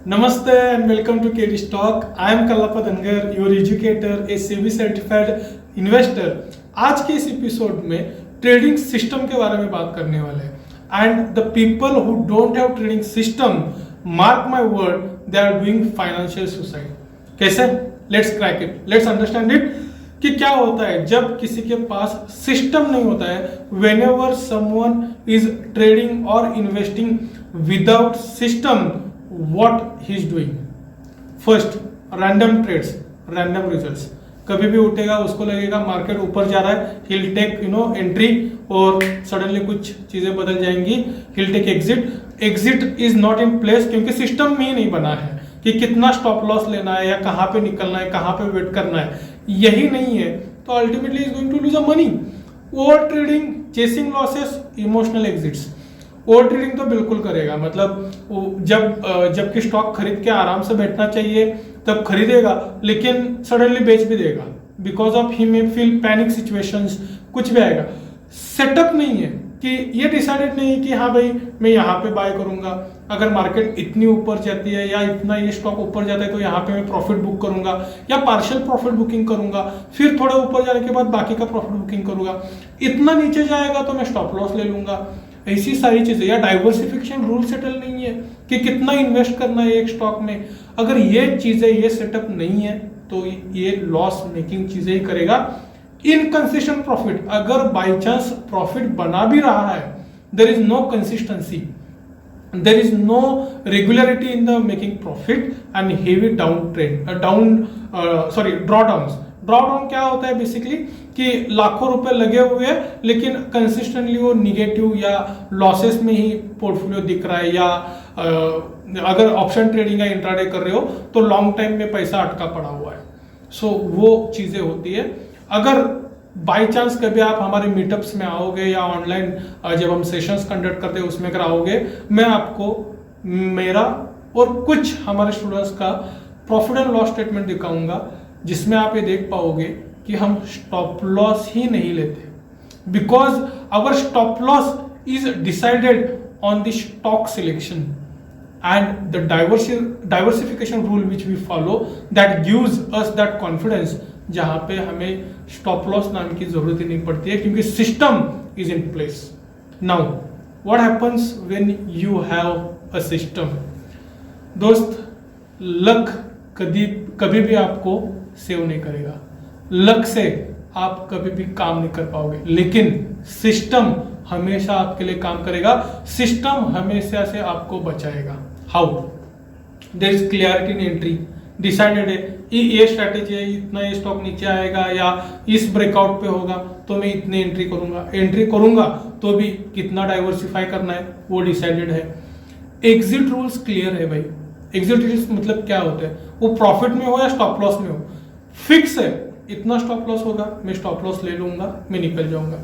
Namaste and welcome to KD Stock. I am Kallappa Dhangar, your educator, a SEBI certified investor. आज के इस episode में trading system के बारे में बात करने वाले हैं and the people who don't have trading system, mark my word, they are doing financial suicide. कैसे? Let's crack it, let's understand it कि क्या होता है जब किसी के पास सिस्टम नहीं होता है. व्हेनेवर समवन इज ट्रेडिंग और investing without system, what he is doing? First, random trades, random results. कभी भी उठेगा, उसको लगेगा मार्केट ऊपर जा रहा है, he'll take entry और सडनली कुछ चीजें बदल जाएंगी, he'll take exit. Exit is not in place क्योंकि सिस्टम में ही नहीं बना है कि कितना स्टॉप लॉस लेना है या कहाँ पे निकलना है, कहाँ पे वेट करना है. यही नहीं है तो ultimately is going to lose a money. Over trading, chasing losses, emotional exits. Over trading तो बिल्कुल करेगा, मतलब जबकि स्टॉक खरीद के आराम से बैठना चाहिए तब खरीदेगा, लेकिन सडनली बेच भी देगा because of he may feel panic situations. कुछ भी आएगा. सेटअप नहीं है कि ये डिसाइडेड नहीं है कि हाँ भाई मैं यहाँ पे बाय करूंगा, अगर मार्केट इतनी ऊपर जाती है या इतना ये स्टॉक ऊपर जाता है तो यहाँ पे मैं प्रॉफिट बुक करूंगा या पार्शियल प्रॉफिट बुकिंग करूंगा, फिर थोड़ा ऊपर जाने के बाद बाकी का प्रॉफिट बुकिंग करूंगा, इतना नीचे जाएगा तो मैं स्टॉप लॉस ले लूंगा. ऐसी सारी चीजें. या डाइवर्सिफिकेशन रूल सेटल नहीं है कि कितना इन्वेस्ट करना है एक स्टॉक में. अगर ये चीजें, ये सेटअप नहीं है तो ये लॉस मेकिंग चीजें ही करेगा. इनकंसिस्टेंट प्रॉफिट, अगर बाय चांस प्रॉफिट बना भी रहा है, there is no consistency, there is no regularity in the making profit and heavy down trend drawdowns. Drawdown क्या होता है बेसिकली कि लाखों रुपए लगे हुए हैं लेकिन कंसिस्टेंटली वो निगेटिव या लॉसेस में ही पोर्टफोलियो दिख रहा है, या अगर ऑप्शन ट्रेडिंग या इंट्राडे कर रहे हो तो लॉन्ग टाइम में पैसा अटका पड़ा हुआ है. सो वो चीजें होती है. अगर बाय चांस कभी आप हमारे मीटअप्स में आओगे या ऑनलाइन जब हम सेशंस कंडक्ट करते हैं उसमें अगर आओगे, मैं आपको मेरा और कुछ हमारे स्टूडेंट्स का प्रॉफिट एंड लॉस स्टेटमेंट दिखाऊंगा जिसमें आप ये देख पाओगे कि हम स्टॉप लॉस ही नहीं लेते because our stop loss is decided on the stock selection and the diversification rule which we follow that gives us that confidence, जहां पे हमें स्टॉप लॉस नाम की जरूरत ही नहीं पड़ती है क्योंकि system is in place. Now what happens when you have a system? दोस्त, लक कभी भी आपको सेव नहीं करेगा. लक से आप कभी भी काम नहीं कर पाओगे, लेकिन सिस्टम हमेशा आपके लिए काम करेगा. सिस्टम हमेशा से आपको बचाएगा. How? There is clarity in entry. Decided है ये स्ट्रैटेजी है, इतना ये स्टॉक नीचे आएगा या इस ब्रेकआउट पे होगा तो मैं इतनी एंट्री करूंगा तो भी कितना डाइवर्सिफाई करना है वो डिसाइडेड है. एग्जिट रूल्स क्लियर है भाई. एग्जिट रूल्स मतलब क्या होते हैं? वो प्रॉफिट में हो या स्टॉप लॉस में हो, फिक्स है. इतना स्टॉप लॉस होगा, मैं स्टॉप लॉस ले लूंगा, मैं निकल जाऊंगा.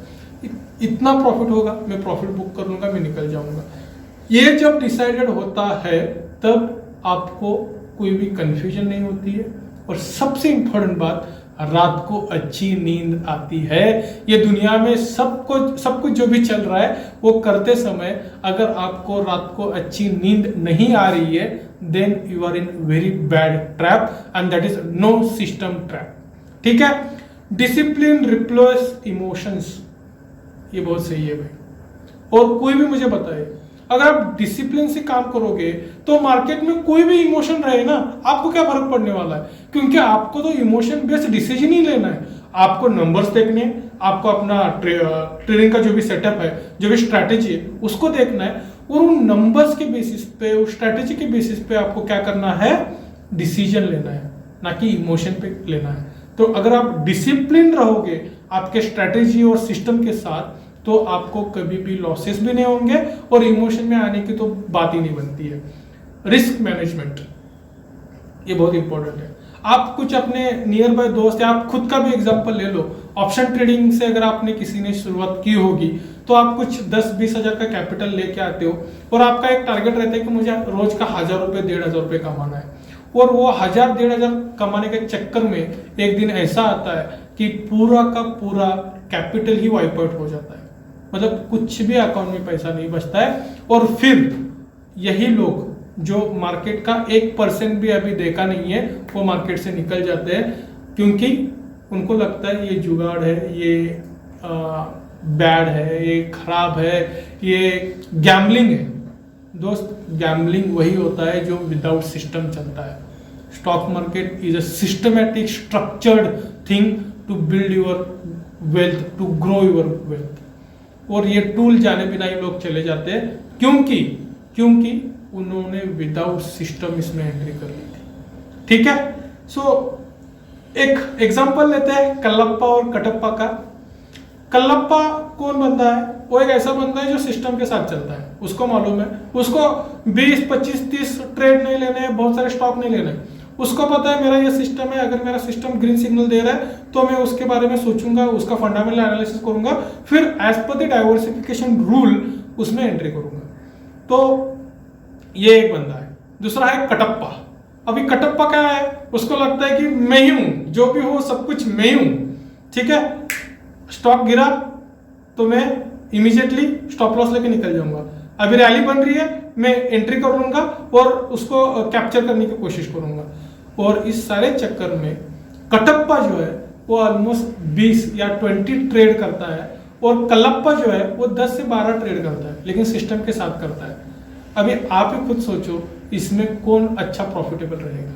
इतना प्रॉफिट होगा, मैं प्रॉफिट बुक कर लूंगा, मैं निकल जाऊंगा. ये जब डिसाइडेड होता है तब आपको कोई भी कंफ्यूजन नहीं होती है और सबसे इंपॉर्टेंट बात, रात को अच्छी नींद आती है. ये दुनिया में सब कुछ जो भी चल रहा है वो करते समय अगर आपको रात को अच्छी नींद नहीं आ रही है, then you are in very bad trap and that is no system trap. ठीक है? डिसिप्लिन रिप्लेस इमोशंस, ये बहुत सही है भाई. और कोई भी मुझे बताए, अगर आप डिसिप्लिन से काम करोगे तो मार्केट में कोई भी इमोशन रहे ना, आपको क्या फर्क पड़ने वाला है? क्योंकि आपको तो इमोशन बेस्ड डिसीजन ही लेना है. आपको नंबर्स देखने हैं, आपको अपना ट्रेडिंग का जो भी सेटअप है, जो भी स्ट्रैटेजी है उसको देखना है और उन नंबर्स के बेसिस पे, उस स्ट्रैटेजी के बेसिस पे आपको क्या करना है? डिसीजन लेना है, ना कि इमोशन पे लेना है. तो अगर आप डिसिप्लिन रहोगे आपके स्ट्रैटेजी और सिस्टम के साथ तो आपको कभी भी लॉसेस भी नहीं होंगे और इमोशन में आने की तो बात ही नहीं बनती है. रिस्क मैनेजमेंट, ये बहुत इंपॉर्टेंट है. आप कुछ अपने नियर बाय दोस्त या आप खुद का भी एग्जांपल ले लो. ऑप्शन ट्रेडिंग से अगर आपने किसी ने शुरुआत की होगी तो आप कुछ 10-20 हजार का कैपिटल लेके आते हो और आपका एक टारगेट रहता है कि मुझे रोज का 1000 रुपए 1500 रुपए कमाना है. और वो 1000-1500 कमाने के चक्कर में एक दिन ऐसा आता है कि पूरा का पूरा कैपिटल ही वाइप आउट हो जाता है. मतलब कुछ भी अकाउंट में पैसा नहीं बचता है और फिर यही लोग जो मार्केट का 1% भी अभी देखा नहीं है वो मार्केट से निकल जाते हैं, क्योंकि उनको लगता है ये जुगाड़ है, ये बैड है, ये खराब है, ये गैम्बलिंग है। दोस्त, गैम्बलिंग वही होता है जो विदाउट सिस्टम चलता है। Stock market is a systematic structured thing to build your wealth, to grow your wealth. और ये टूल जाने बिना ही लोग चले जाते हैं, क्योंकि उन्होंने विदाउट सिस्टम इसमें एंट्री कर ली थी। ठीक है, सो एक एग्जांपल लेते हैं कल्लप्पा और कटप्पा का। कल्लप्पा कौन बंदा है? वो एक ऐसा बंदा है जो सिस्टम के साथ चलता है। उसको मालूम है, उसको 20, 25, 30 ट्रेड नहीं लेने हैं, बहुत सारे स्टॉक नहीं लेने हैं। उसको पता है मेरा ये सिस्टम है, अगर मेरा सिस्टम ग्रीन सिग्नल दे रहा है तो मैं उसके बारे में सोचूंगा, उसका फंडामेंटल एनालिसिस करूंगा, फिर as per the diversification rule उसमें एंट्री करूंगा। तो ये एक बंदा है। दूसरा है कटप्पा। अभी कटप्पा क्या है? उसको लगता है कि मैं ही हूं, जो भी हो सब कुछ मैं ही हूं। ठीक है, स्टॉक गिरा तो मैं इमीडिएटली स्टॉप लॉस लेके निकल जाऊंगा। अभी रैली बन रही है, मैं एंट्री कर लूंगा और उसको कैप्चर करने की कोशिश करूंगा। और इस सारे चक्कर में कटप्पा जो है वो ऑलमोस्ट 20 या 20 ट्रेड करता है, और कल्लप्पा जो है वो 10 से 12 ट्रेड करता है, लेकिन सिस्टम के साथ करता है। अभी आप ही खुद सोचो, इसमें कौन अच्छा प्रॉफिटेबल रहेगा?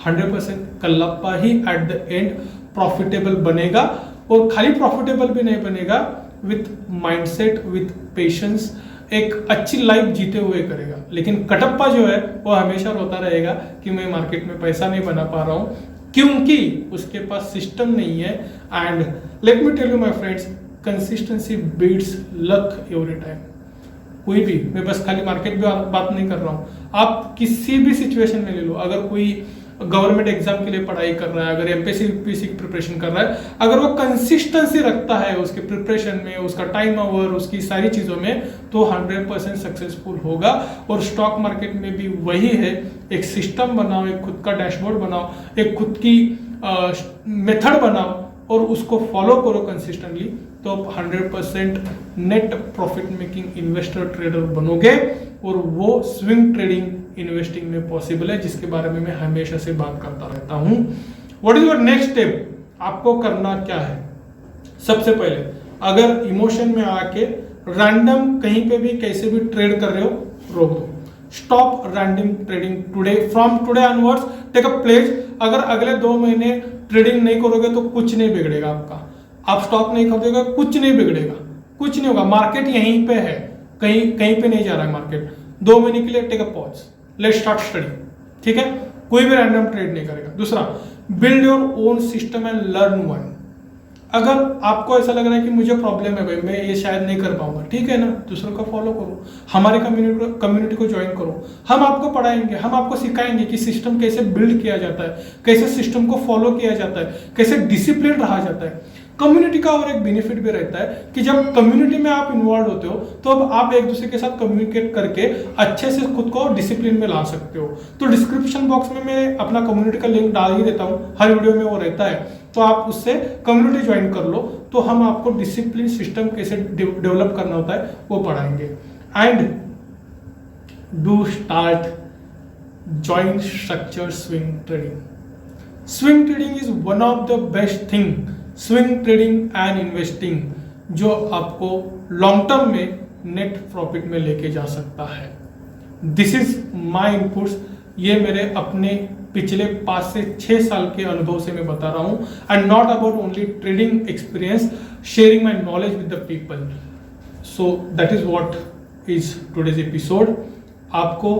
100% कल्लप्पा ही एट द एंड प्रॉफिटेबल बनेगा, और खाली प्रॉफिटेबल भी नहीं बनेगा, विथ माइंडसेट, विथ पेशेंस, एक अच्छी लाइफ जीते हुए करेगा। लेकिन कटप्पा जो है वो हमेशा रोता रहेगा कि मैं मार्केट में पैसा नहीं बना पा रहा हूं, क्योंकि उसके पास सिस्टम नहीं है। And let me tell you my friends, consistency beats luck every time. कोई भी, मैं बस खाली मार्केट में बात नहीं कर रहा हूं, आप किसी भी सिचुएशन में ले लो। अगर कोई गवर्नमेंट एग्जाम के लिए पढ़ाई कर रहा है, अगर एमपीएससी यूपीएससी की प्रिपरेशन कर रहा है, अगर वो कंसिस्टेंसी रखता है उसके प्रिपरेशन में, उसका टाइम ओवर, उसकी सारी चीजों में, तो 100% सक्सेसफुल होगा। और स्टॉक मार्केट में भी वही है, एक सिस्टम बनाओ, एक खुद का डैशबोर्ड बनाओ, एक खुद की मेथड बनाओ और उसको फॉलो करो कंसिस्टेंटली, तो आप 100% net profit making investor trader बनोगे। और वो स्विंग ट्रेडिंग इन्वेस्टिंग में पॉसिबल है, जिसके बारे में मैं हमेशा से बात करता रहता हूं। What is your next step? आपको करना क्या है? सबसे पहले, अगर इमोशन में आके रैंडम कहीं पे भी कैसे भी ट्रेड कर रहे हो, रोक दो। Stop random trading today, from today onwards take a pledge. अगर अगले 2 महीने ट्रेडिंग नहीं करोगे तो कुछ नहीं बिगड़ेगा आपका। आप स्टॉक नहीं खरीदोगे, कुछ नहीं बिगड़ेगा, कुछ नहीं होगा। मार्केट यहीं पे है, कहीं पे नहीं जा रहा है मार्केट। 2 महीने के लिए take a pause, let's start study. ठीक है, कोई भी रैंडम ट्रेड नहीं करेगा। दूसरा, build your own system and learn one. अगर आपको ऐसा लग रहा है कि मुझे प्रॉब्लम है भाई, मैं ये शायद नहीं कर पाऊंगा, ठीक है ना, दूसरों को फॉलो करो, हमारे कम्युनिटी को ज्वाइन करो। हम आपको पढ़ाएंगे, हम आपको सिखाएंगे कि सिस्टम कैसे बिल्ड किया जाता है, कैसे सिस्टम को फॉलो किया जाता है, कैसे डिसिप्लिन रहा जाता है। कम्युनिटी का और एक बेनिफिट भी रहता है कि जब कम्युनिटी में आप इन्वॉल्व होते हो तो अब आप एक दूसरे के साथ कम्युनिकेट करके अच्छे से खुद को डिसिप्लिन में ला सकते हो। तो डिस्क्रिप्शन बॉक्स में मैं अपना कम्युनिटी का लिंक डाल ही देता हूँ, हर वीडियो में वो रहता है, तो आप उससे कम्युनिटी ज्वाइन कर लो। तो हम आपको डिसिप्लिन सिस्टम कैसे डेवलप करना होता है वो पढ़ाएंगे। And do start join structure swing trading. Swing trading is one of the best thing, swing trading and investing, जो आपको लॉन्ग टर्म में नेट प्रॉफिट में लेके जा सकता है। दिस इज माई इनपुट्स, ये मेरे अपने पिछले 5 से 6 साल के अनुभव से मैं बता रहा हूं, and not about only trading experience, sharing my knowledge with the people. So that is what is today's episode. आपको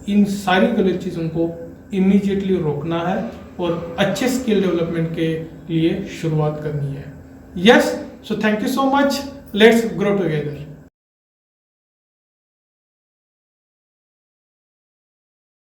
इन सारी गलत चीज़ों को इमीडिएटली रोकना है और अच्छे स्किल डेवलपमेंट के लिए शुरुआत करनी है। Yes, so thank you so much, let's grow together.